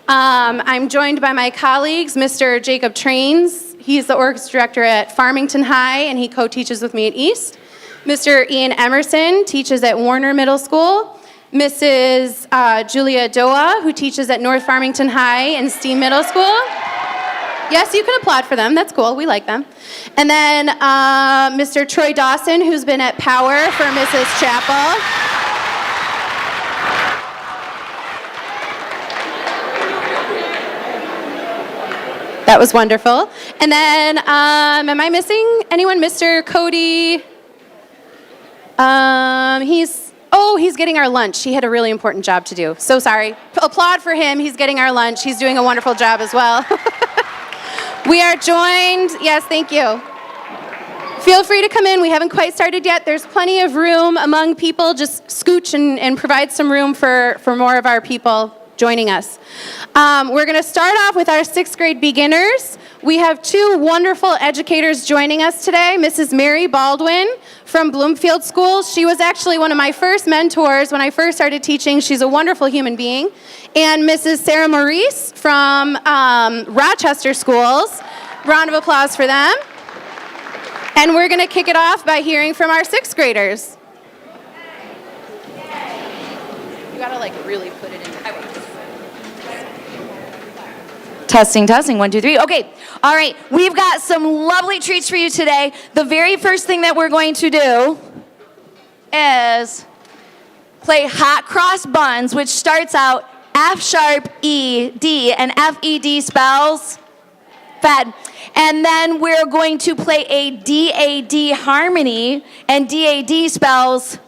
I'm joined by my colleagues, Mr. Jacob Trains. He's the orchestra director at Farmington High, and he co-teaches with me at East. Mr. Ian Emerson teaches at Warner Middle School. Mrs. Julia Doa, who teaches at North Farmington High and Steam Middle School. Yes, you can applaud for them. That's cool. We like them. And then Mr. Troy Dawson, who's been at Power for Mrs. Chappell. That was wonderful. And then, am I missing anyone? Mr. Cody. He's getting our lunch. He had a really important job to do. So sorry. Applaud for him. He's getting our lunch. He's doing a wonderful job as well. We are joined. Yes, thank you. Feel free to come in. We haven't quite started yet. There's plenty of room among people. Just scooch and provide some room for more of our people joining us. We're going to start off with our 6th grade beginners. We have 2 wonderful educators joining us today. Mrs. Mary Baldwin from Bloomfield School. She was actually one of my first mentors when I first started teaching. She's a wonderful human being. And Mrs. Sarah Maurice from Rochester Schools. Round of applause for them. And we're going to kick it off by hearing from our 6th graders. You got to really put it in. Testing, 1, 2, 3. Okay, all right. We've got some lovely treats for you today. The very first thing that we're going to do is play hot cross buns, which starts out F sharp E D, and F-E-D spells fed. And then we're going to play a D-A-D harmony, and D-A-D spells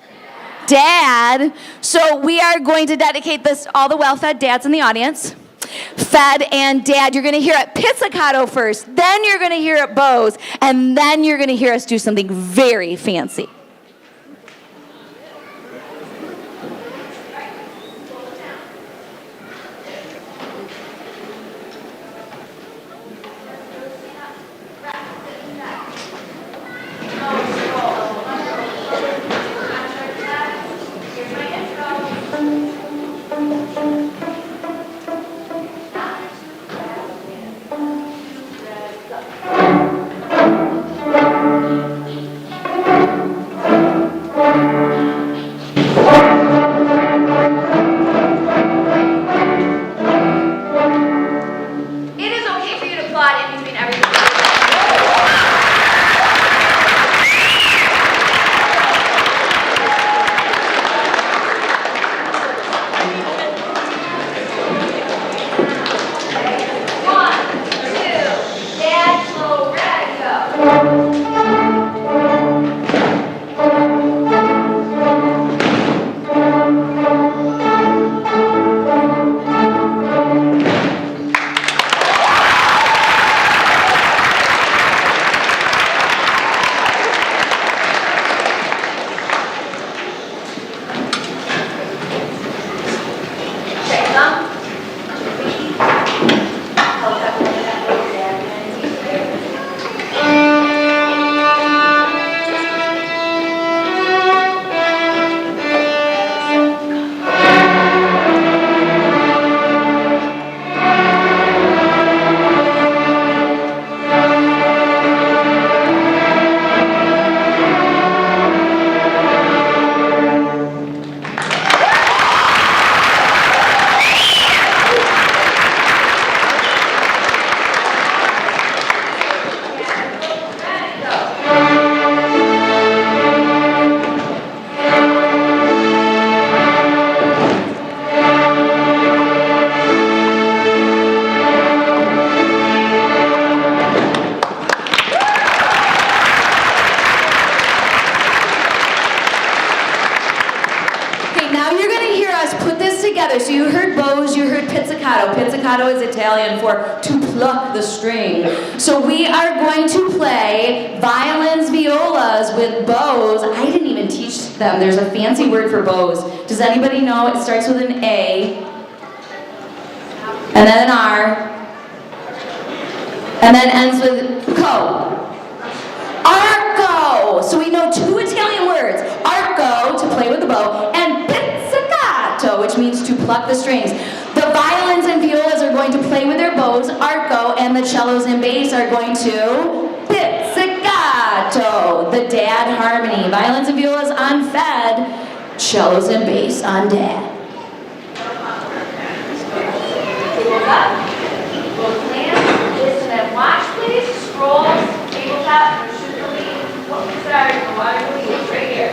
dad. So we are going to dedicate this to all the well-fed dads in the audience. Fed and dad. You're going to hear it pizzicato first, then you're going to hear it bows, and then you're going to hear us do something very fancy. So you heard bows, you heard pizzicato. Pizzicato is Italian for to pluck the string. So we are going to play violins, violas with bows. I didn't even teach them. There's a fancy word for bows. Does anybody know? It starts with an A, and then an R, and then ends with co. Arco! So we know 2 Italian words. Arco, to play with the bow, and pizzicato, which means to pluck the strings. The violins and violas are play with their bows, arco, and the cellos and bass are going to pizzicato, the dad harmony. Violins and violas on Fed, cellos and bass on dad. Tabletop. We'll plan, listen, and watch, please. Scrolls, tabletop, shoot the lead. What we start, the water lead, right here.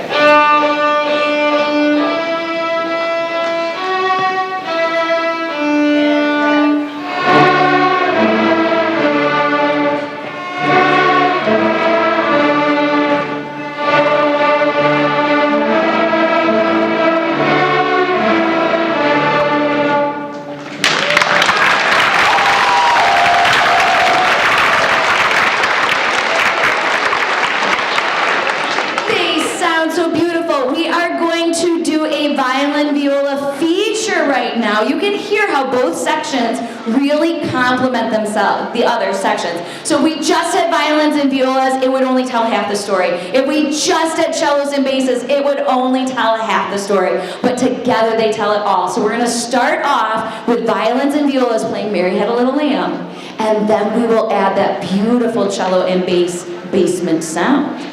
Now you can hear how both sections really complement themselves, the other sections. So if we just had violins and violas, it would only tell half the story. If we just had cellos and basses, it would only tell half the story. But together they tell it all. So we're going to start off with violins and violas playing Mary Had a Little Lamb, and then we will add that beautiful cello and bass basement sound.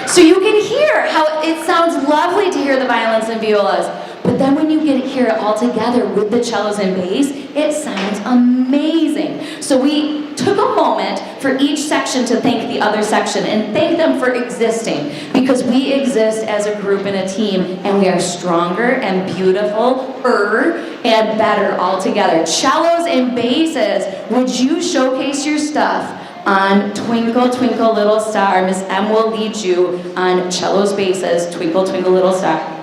So you can hear how it sounds lovely to hear the violins and violas, but then when you hear it all together with the cellos and bass, it sounds amazing. So we took a moment for each section to thank the other section and thank them for existing, because we exist as a group and a team, and we are stronger and beautiful-er and better all together. Cellos and basses, would you showcase your stuff on Twinkle, Twinkle, Little Star? Miss M will lead you on cellos, basses, Twinkle, Twinkle, Little Star.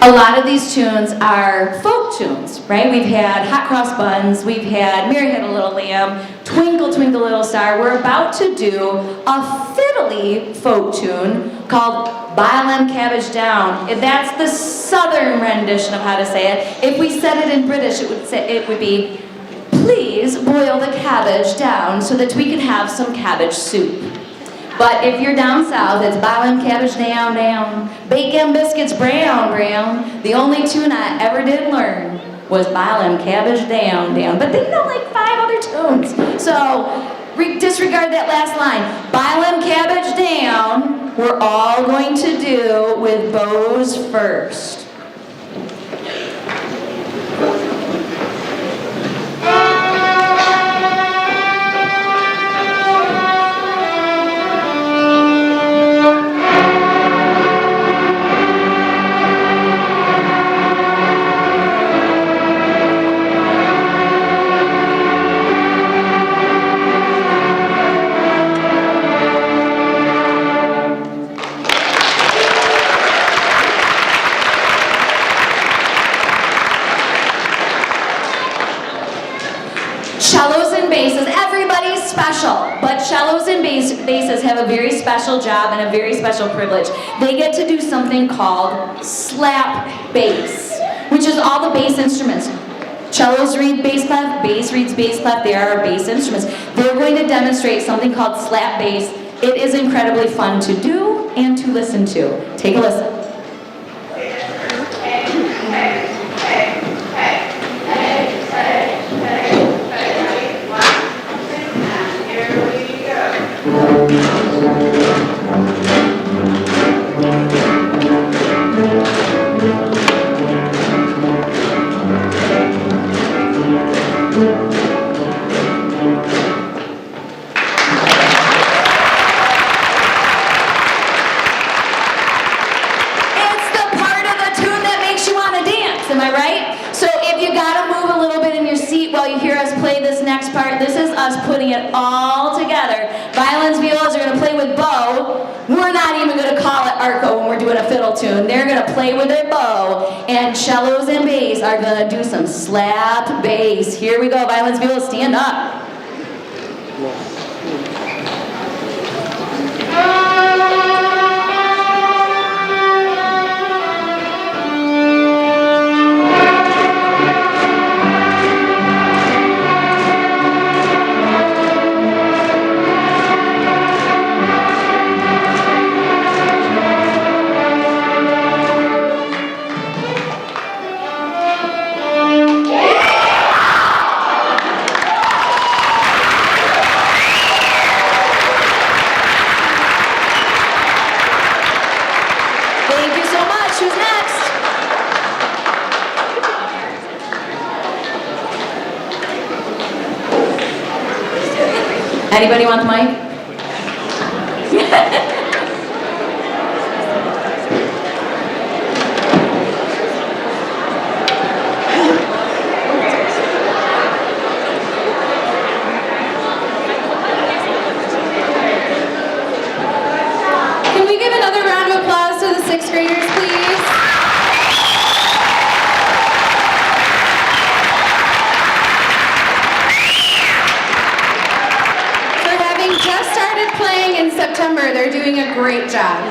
a lot of these tunes are folk tunes, right? We've had Hot Cross Buns, we've had Mary Had a Little Lamb, Twinkle Twinkle Little Star. We're about to do a fiddly folk tune called Bile Them Cabbage Down. That's the southern rendition of how to say it. If we said it in British, it would be, please boil the cabbage down so that we can have some cabbage soup. But if you're down south, it's Bile Them Cabbage Down, down, bake them biscuits brown, brown. The only tune I ever did learn was Bile Them Cabbage Down, down. But they know like 5 other tunes. So disregard that last line. Bile Them Cabbage Down, we're all going to do with bows first. Cellos and basses, everybody's special, but cellos and basses have a very special job and a very special privilege. They get to do something called slap bass, which is all the bass instruments. Cellos read bass clef, bass reads bass clef, they are our bass instruments. They're going to demonstrate something called slap bass. It is incredibly fun to do and to listen to. Take a listen. Am I right? So if you gotta move a little bit in your seat while you hear us play this next part, this is us putting it all together. Violins, violas are gonna play with bow. We're not even gonna call it arco when we're doing a fiddle tune. They're gonna play with their bow, and cellos and bass are gonna do some slap bass. Here we go, violins, violas, stand up. Who's next? Anybody want the mic? Can we give another round of applause to the 6th graders, please? Just started playing in September. They're doing a great job.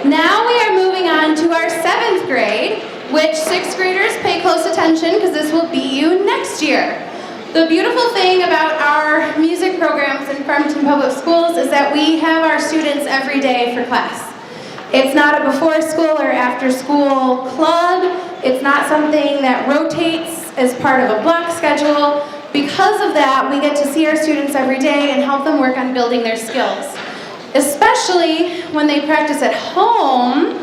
Now we are moving on to our 7th grade, which 6th graders pay close attention because this will be you next year. The beautiful thing about our music programs in Farmington Public Schools is that we have our students every day for class. It's not a before school or after school club. It's not something that rotates as part of a block schedule. Because of that, we get to see our students every day and help them work on building their skills. Especially when they practice at home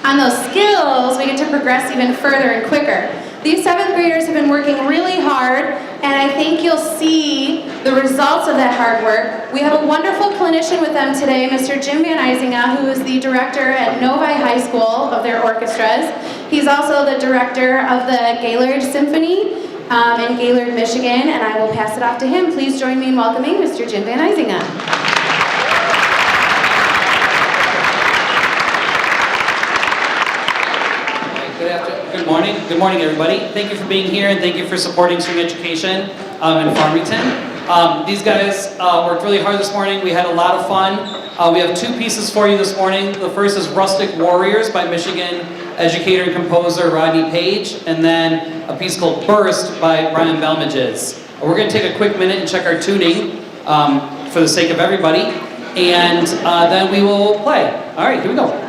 on those skills, we get to progress even further and quicker. These 7th graders have been working really hard, and I think you'll see the results of that hard work. We have a wonderful clinician with them today, Mr. Jim Van Isinga, who is the director at Novi High School of their orchestras. He's also the director of the Gaylord Symphony in Gaylord, Michigan, and I will pass it off to him. Please join me in welcoming Mr. Jim Van Isinga. Good afternoon. Good morning. Good morning, everybody. Thank you for being here, and thank you for supporting Swing Education in Farmington. These guys worked really hard this morning. We had a lot of fun. We have two pieces for you this morning. The first is Rustic Warriors by Michigan educator and composer Rodney Page, and then a piece called Burst by Brian Belmages. We're going to take a quick minute and check our tuning for the sake of everybody, and then we will play. All right, here we go.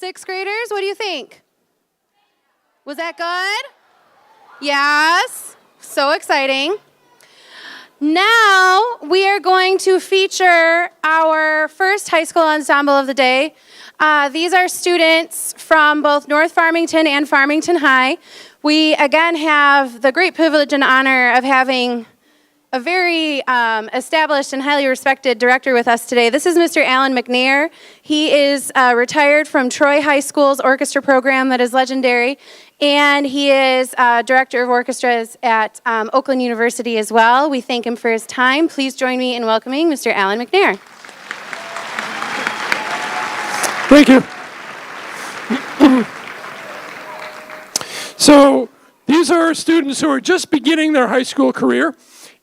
sixth graders? What do you think? Was that good? Yes. So exciting. Now we are going to feature our first high school ensemble of the day. These are students from both North Farmington and Farmington High. We again have the great privilege and honor of having a very established and highly respected director with us today. This is Mr. Alan McNair. He is retired from Troy High School's orchestra program that is legendary, and he is director of orchestras at Oakland University as well. We thank him for his time. Please join me in welcoming Mr. Alan McNair. Thank you. So these are students who are just beginning their high school career.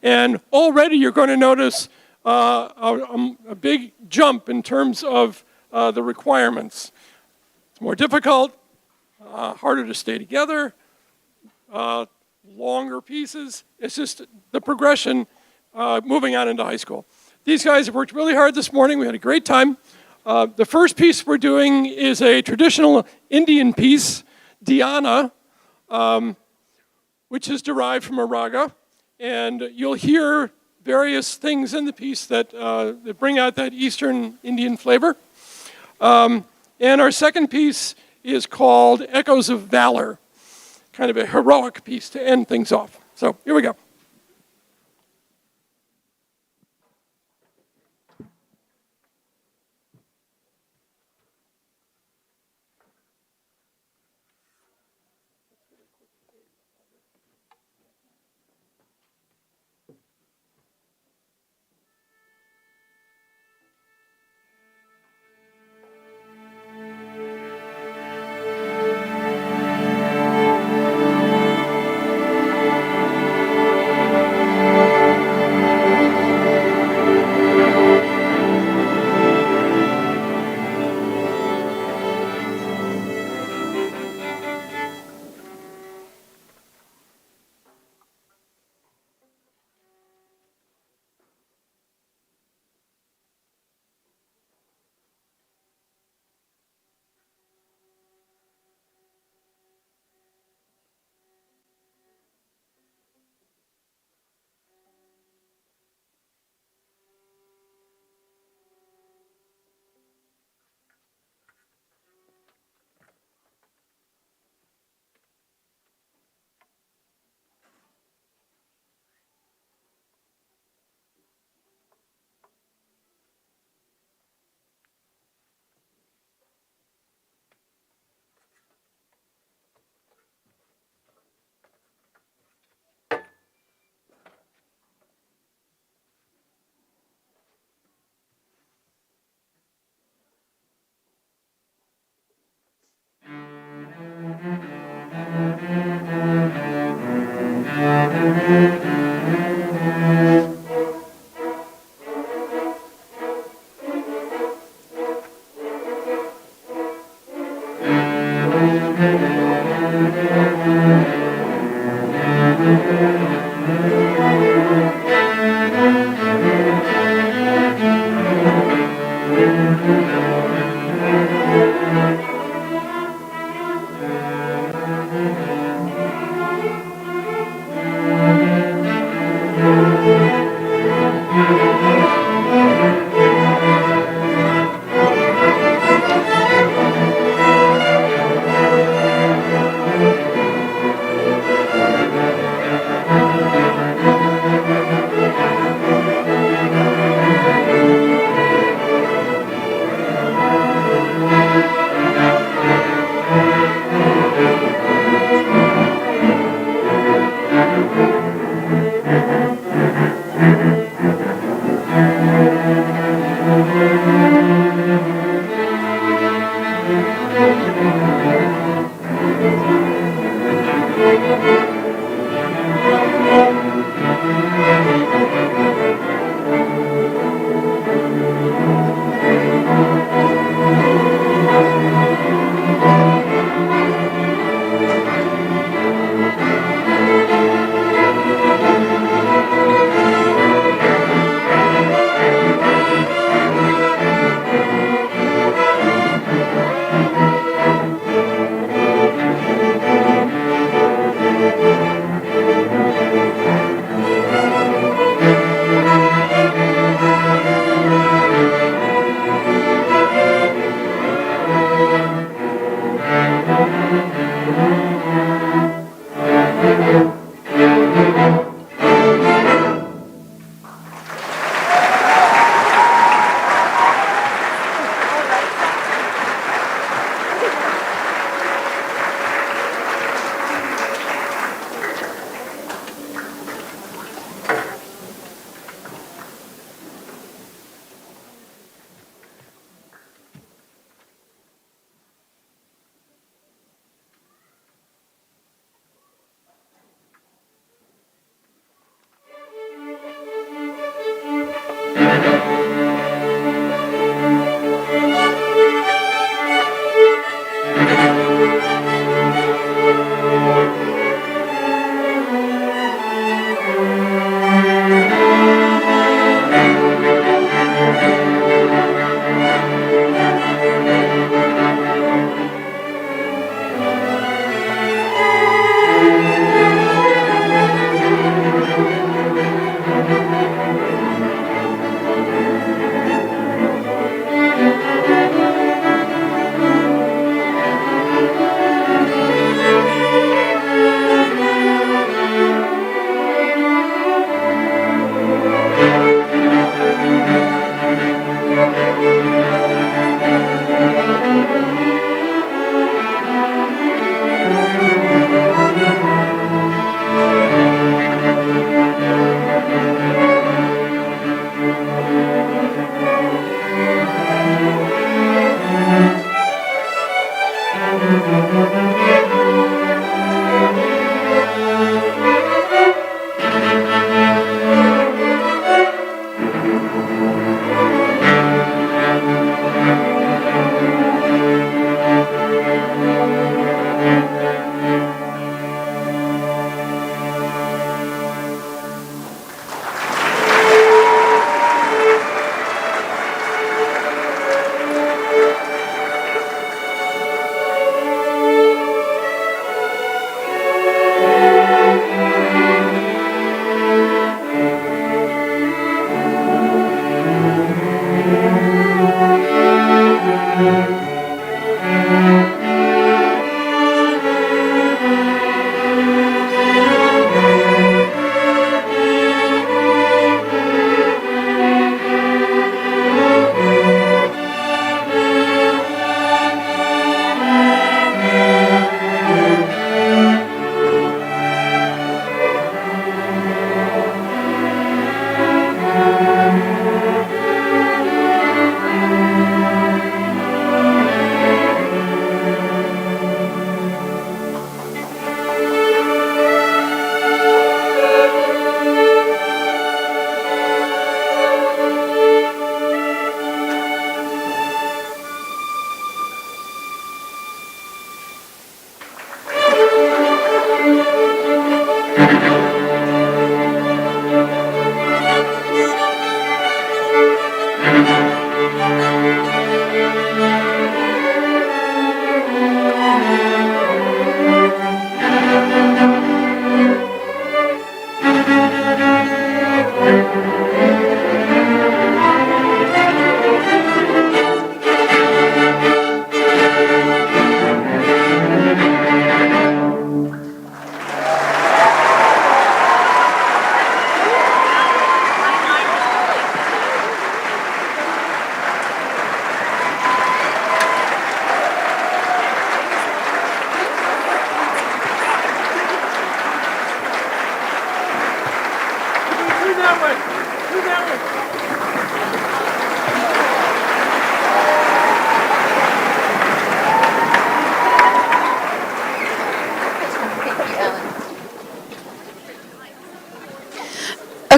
And already you're going to notice a big jump in terms of the requirements. It's more difficult, harder to stay together, longer pieces. It's just the progression moving on into high school. These guys have worked really hard this morning. We had a great time. The first piece we're doing is a traditional Indian piece, Dhyana, which is derived from a raga. And you'll hear various things in the piece that bring out that Eastern Indian flavor. And our second piece is called Echoes of Valor, kind of a heroic piece to end things off. So here we go.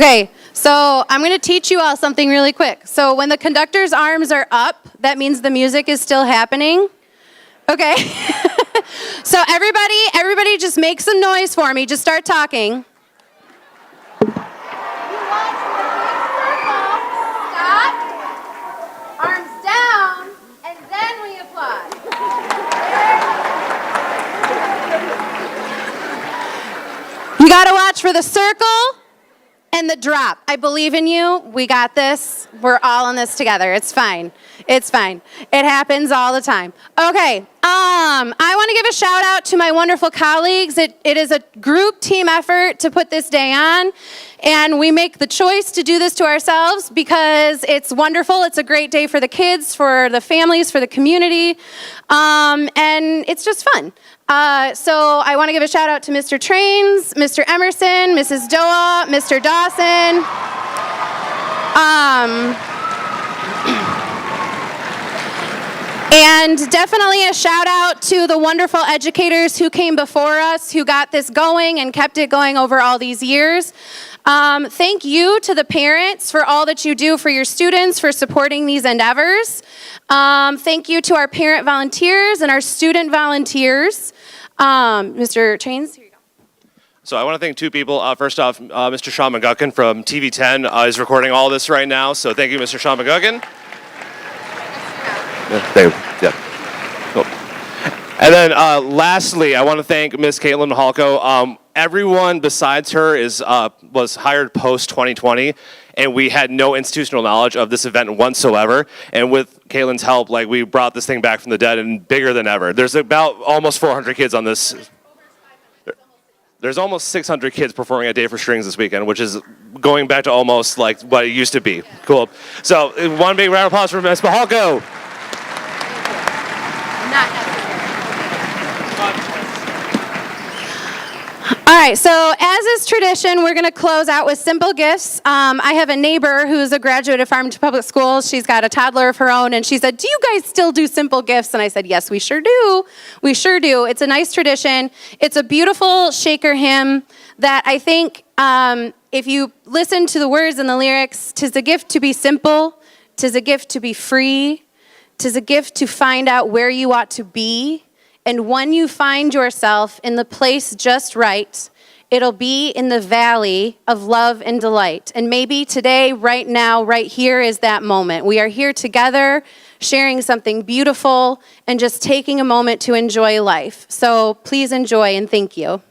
Okay, so I'm going to teach you all something really quick. So when the conductor's arms are up, that means the music is still happening. Okay? So everybody just make some noise for me. Just start talking. You watch the big circle, stop, arms down, and then we applaud. You got to watch for the circle and the drop. I believe in you. We got this. We're all in this together. It's fine. It's fine. It happens all the time. Okay. I want to give a shout out to my wonderful colleagues. It is a group team effort to put this day on. And we make the choice to do this to ourselves because it's wonderful. It's a great day for the kids, for the families, for the community. And it's just fun. So I want to give a shout out to Mr. Trains, Mr. Emerson, Mrs. Doa, Mr. Dawson. And definitely a shout out to the wonderful educators who came before us, who got this going and kept it going over all these years. Thank you to the parents for all that you do for your students, for supporting these endeavors. Thank you to our parent volunteers and our student volunteers. Mr. Trains, here you go. So I want to thank two people. First off, Mr. Sean McGuckin from TV10 is recording all this right now. So thank you, Mr. Sean McGuckin. Yeah. Cool. And then lastly, I want to thank Ms. Caitlin Halko. Everyone besides her was hired post-2020, and we had no institutional knowledge of this event whatsoever. And with Caitlin's help, we brought this thing back from the dead and bigger than ever. There's about almost 400 kids on this. There's almost 600 kids performing at Day for Strings this weekend, which is going back to almost like what it used to be. Cool. So one big round of applause for Ms. Halko. Not necessary. All right, so as is tradition, we're going to close out with simple gifts. I have a neighbor who's a graduate of Farmington Public Schools. She's got a toddler of her own, and she said, "Do you guys still do simple gifts?" And I said, "Yes, we sure do. We sure do." It's a nice tradition. It's a beautiful Shaker hymn that I think if you listen to the words and the lyrics, 'tis a gift to be simple, 'tis a gift to be free, 'tis a gift to find out where you ought to be. And when you find yourself in the place just right, it'll be in the valley of love and delight." And maybe today, right now, right here is that moment. We are here together, sharing something beautiful and just taking a moment to enjoy life. So please enjoy and thank you.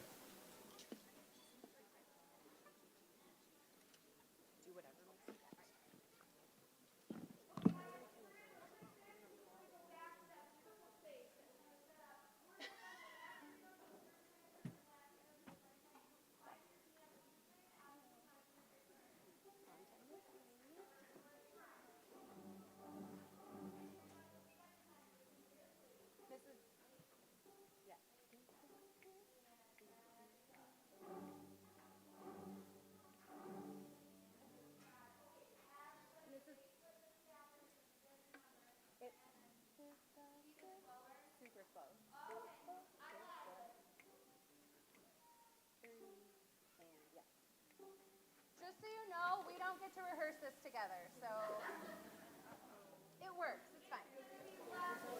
Just so you know, we don't get to rehearse this together, so it works. It's fine.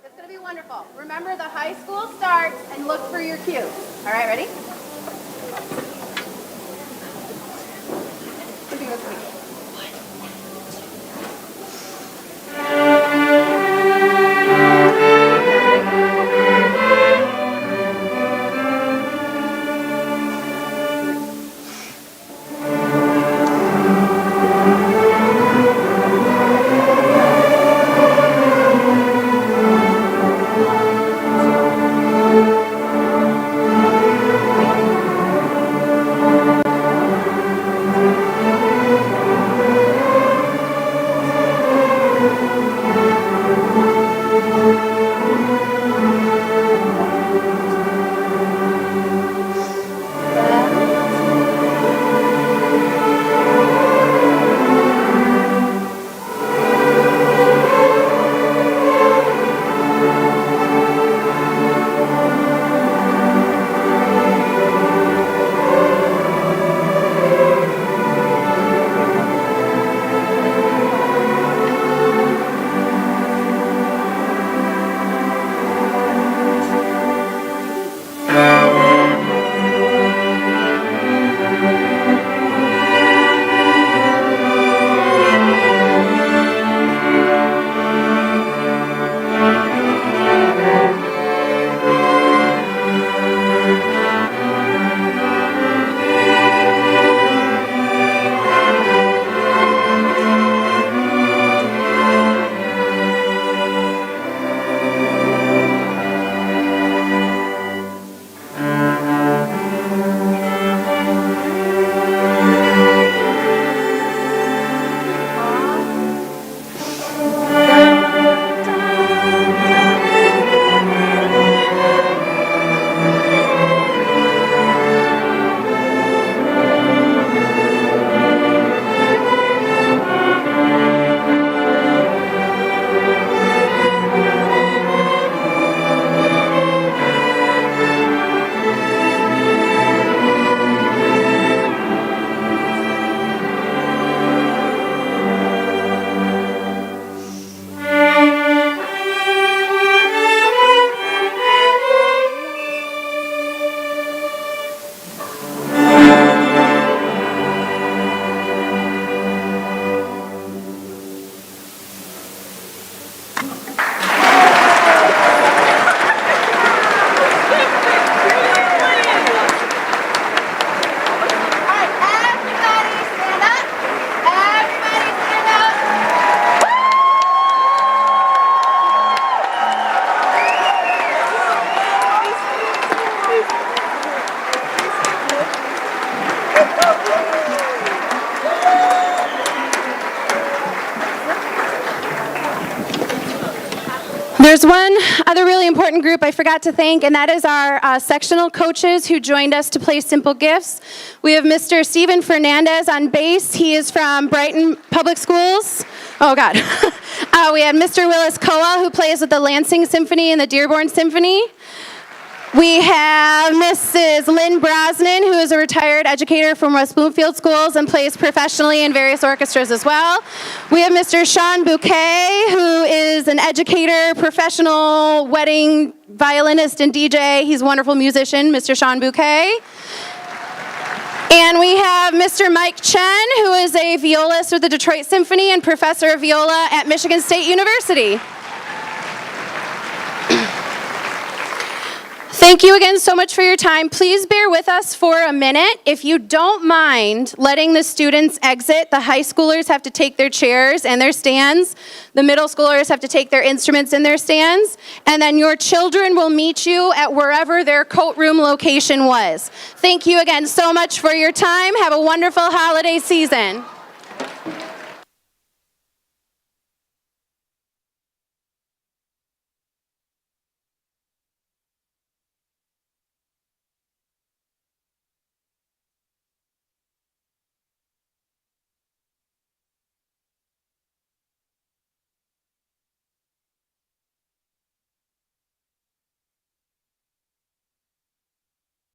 It's going to be wonderful. Remember, the high school starts, and look for your cues. All right, ready? There's one other really important group I forgot to thank, and that is our sectional coaches who joined us to play Simple Gifts. We have Mr. Steven Fernandez on bass. He is from Brighton Public Schools. Oh, God. We had Mr. Willis Koa, who plays with the Lansing Symphony and the Dearborn Symphony. We have Mrs. Lynn Brosnan, who is a retired educator from West Bloomfield Schools and plays professionally in various orchestras as well. We have Mr. Sean Bouquet, who is an educator, professional wedding violinist and DJ. He's a wonderful musician, Mr. Sean Bouquet. And we have Mr. Mike Chen, who is a violist with the Detroit Symphony and professor of viola at Michigan State University. Thank you again so much for your time. Please bear with us for a minute. If you don't mind letting the students exit, the high schoolers have to take their chairs and their stands. The middle schoolers have to take their instruments in their stands. And then your children will meet you at wherever their coat room location was. Thank you again so much for your time. Have a wonderful holiday season.